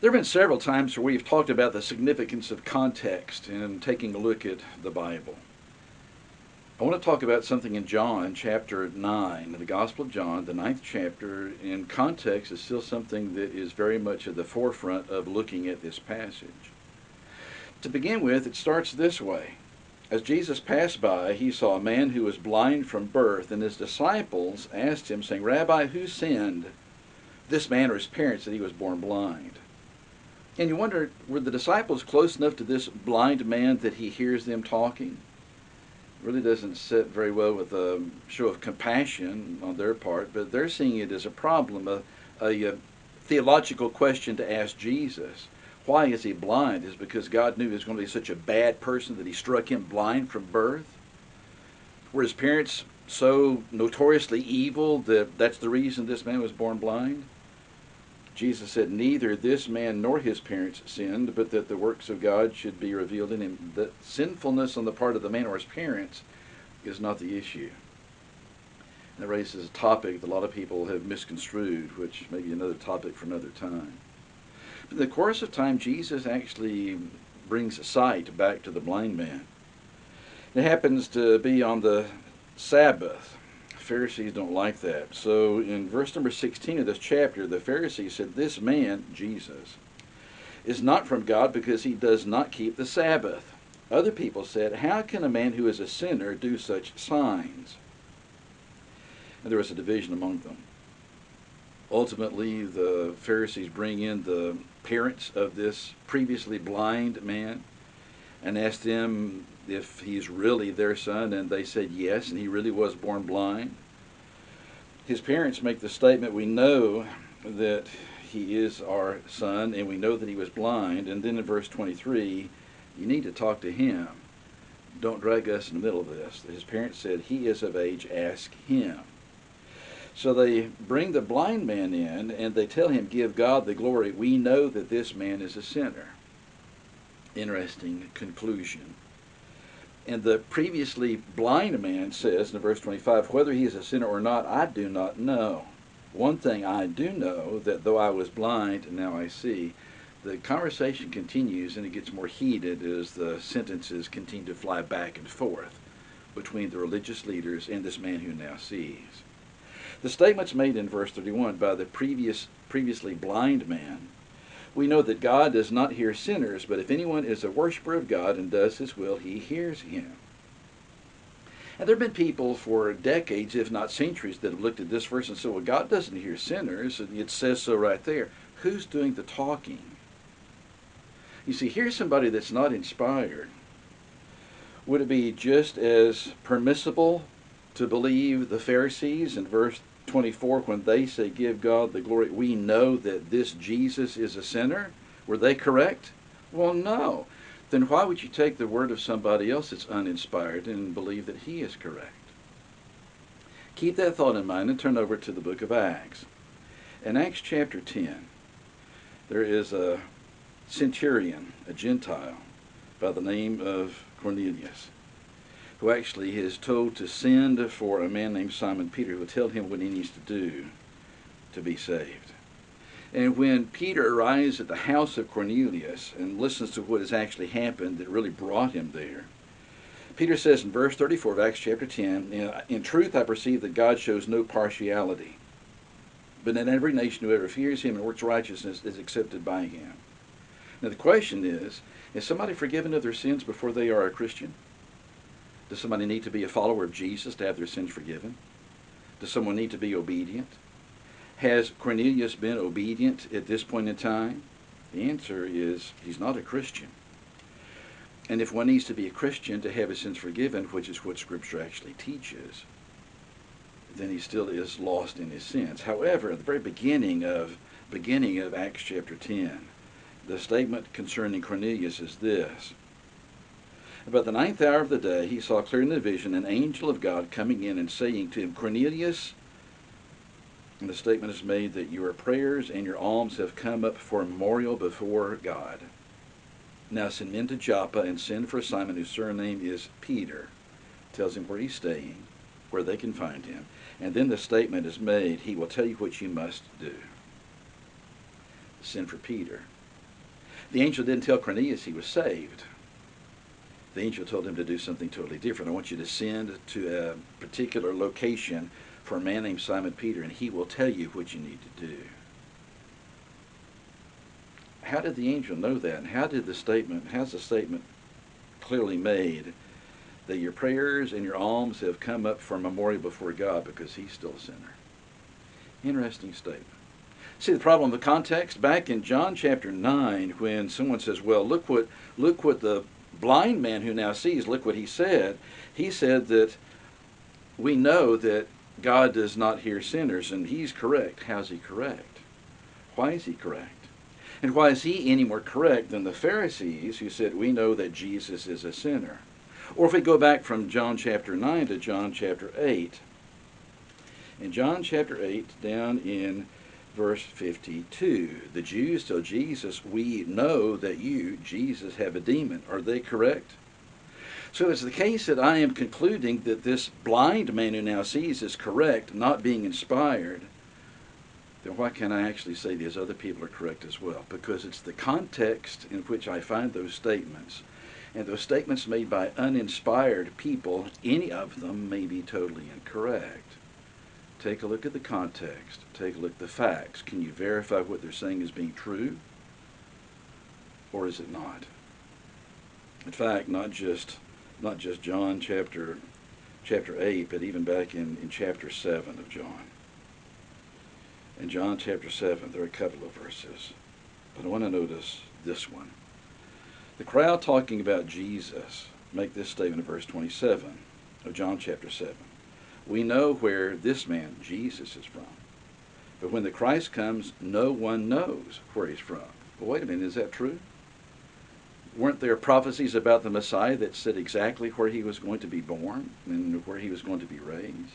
There have been several times where we've talked about the significance of context in taking a look at the Bible. I want to talk about something in John chapter 9, the Gospel of John, the ninth chapter. In context is still something that is very much at the forefront of looking at this passage. To begin with, it starts this way. As Jesus passed by, he saw a man who was blind from birth, and his disciples asked him, saying, "Rabbi, who sinned, this man or his parents, that he was born blind?" And you wonder, were the disciples close enough to this blind man that he hears them talking? It really doesn't sit very well with a show of compassion on their part, but they're seeing it as a problem, a theological question to ask Jesus. Why is he blind? Is it because God knew he was going to be such a bad person that he struck him blind from birth? Were his parents so notoriously evil that that's the reason this man was born blind? Jesus said, neither this man nor his parents sinned, but that the works of God should be revealed in him. The sinfulness on the part of the man or his parents is not the issue. And that raises a topic that a lot of people have misconstrued, which may be another topic for another time. In the course of time, Jesus actually brings sight back to the blind man. It happens to be on the Sabbath. Pharisees don't like that. So in verse number 16 of this chapter, the Pharisees said, "This man," Jesus, "is not from God because he does not keep the Sabbath." Other people said, "How can a man who is a sinner do such signs?" And there was a division among them. Ultimately, the Pharisees bring in the parents of this previously blind man and ask them if he's really their son, and they said yes, and he really was born blind. His parents make the statement, "We know that he is our son, and we know that he was blind." And then in verse 23, you need to talk to him. Don't drag us in the middle of this. His parents said, "He is of age, ask him." So they bring the blind man in, and they tell him, "Give God the glory. We know that this man is a sinner." Interesting conclusion. And the previously blind man says in verse 25, "Whether he is a sinner or not, I do not know. One thing I do know, that though I was blind, now I see." The conversation continues, and it gets more heated as the sentences continue to fly back and forth between the religious leaders and this man who now sees. The statement's made in verse 31 by the previously blind man. "We know that God does not hear sinners, but if anyone is a worshiper of God and does his will, he hears him." And there have been people for decades, if not centuries, that have looked at this verse and said, "Well, God doesn't hear sinners," and it says so right there. Who's doing the talking? You see, here's somebody that's not inspired. Would it be just as permissible to believe the Pharisees in verse 24 when they say, "Give God the glory, we know that this Jesus is a sinner"? Were they correct? Well, no. Then why would you take the word of somebody else that's uninspired and believe that he is correct? Keep that thought in mind and turn over to the book of Acts. In Acts chapter 10, there is a centurion, a Gentile, by the name of Cornelius, who actually is told to send for a man named Simon Peter, who will tell him what he needs to do to be saved. And when Peter arrives at the house of Cornelius and listens to what has actually happened that really brought him there, Peter says in verse 34 of Acts chapter 10, "In truth I perceive that God shows no partiality, but in every nation whoever fears him and works righteousness is accepted by him." Now the question is somebody forgiven of their sins before they are a Christian? Does somebody need to be a follower of Jesus to have their sins forgiven? Does someone need to be obedient? Has Cornelius been obedient at this point in time? The answer is he's not a Christian. And if one needs to be a Christian to have his sins forgiven, which is what Scripture actually teaches, then he still is lost in his sins. However, at the very beginning of Acts chapter 10, the statement concerning Cornelius is this: "About the 9th hour of the day, he saw clearly in the vision an angel of God coming in and saying to him, 'Cornelius,' and the statement is made that your prayers and your alms have come up for a memorial before God. Now send men to Joppa and send for Simon, whose surname is Peter." Tells him where he's staying, where they can find him. And then the statement is made, "He will tell you what you must do." Send for Peter. The angel didn't tell Cornelius he was saved. The angel told him to do something totally different. I want you to send to a particular location for a man named Simon Peter, and he will tell you what you need to do. How did the angel know that? And how's the statement clearly made that your prayers and your alms have come up for a memorial before God because he's still a sinner? Interesting statement. See the problem of the context? Back in John chapter 9, when someone says, well, look what the blind man who now sees, look what he said. He said that we know that God does not hear sinners, and he's correct. How's he correct? Why is he correct? And why is he any more correct than the Pharisees who said, we know that Jesus is a sinner? Or if we go back from John chapter 9 to John chapter 8, in John chapter 8, down in verse 52, the Jews tell Jesus, we know that you, Jesus, have a demon. Are they correct? So it's the case that I am concluding that this blind man who now sees is correct, not being inspired. Then why can't I actually say these other people are correct as well? Because it's the context in which I find those statements. And those statements made by uninspired people, any of them may be totally incorrect. Take a look at the context. Take a look at the facts. Can you verify what they're saying is being true? Or is it not? In fact, not just John chapter 8, but even back in chapter 7 of John. In John chapter 7, there are a couple of verses, but I want to notice this one. The crowd talking about Jesus make this statement in verse 27 of John chapter 7. We know where this man, Jesus, is from. But when the Christ comes, no one knows where he's from. Well, wait a minute, is that true? Weren't there prophecies about the Messiah that said exactly where he was going to be born and where he was going to be raised?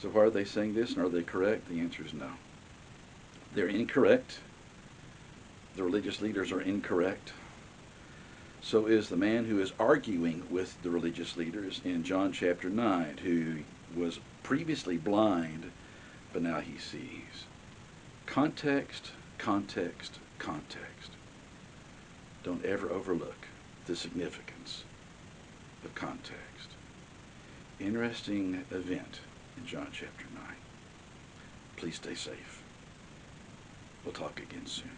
So why are they saying this, and are they correct? The answer is no. They're incorrect. The religious leaders are incorrect. So is the man who is arguing with the religious leaders in John chapter 9, who was previously blind, but now he sees. Context, context, context. Don't ever overlook the significance of context. Interesting event in John chapter 9. Please stay safe. We'll talk again soon.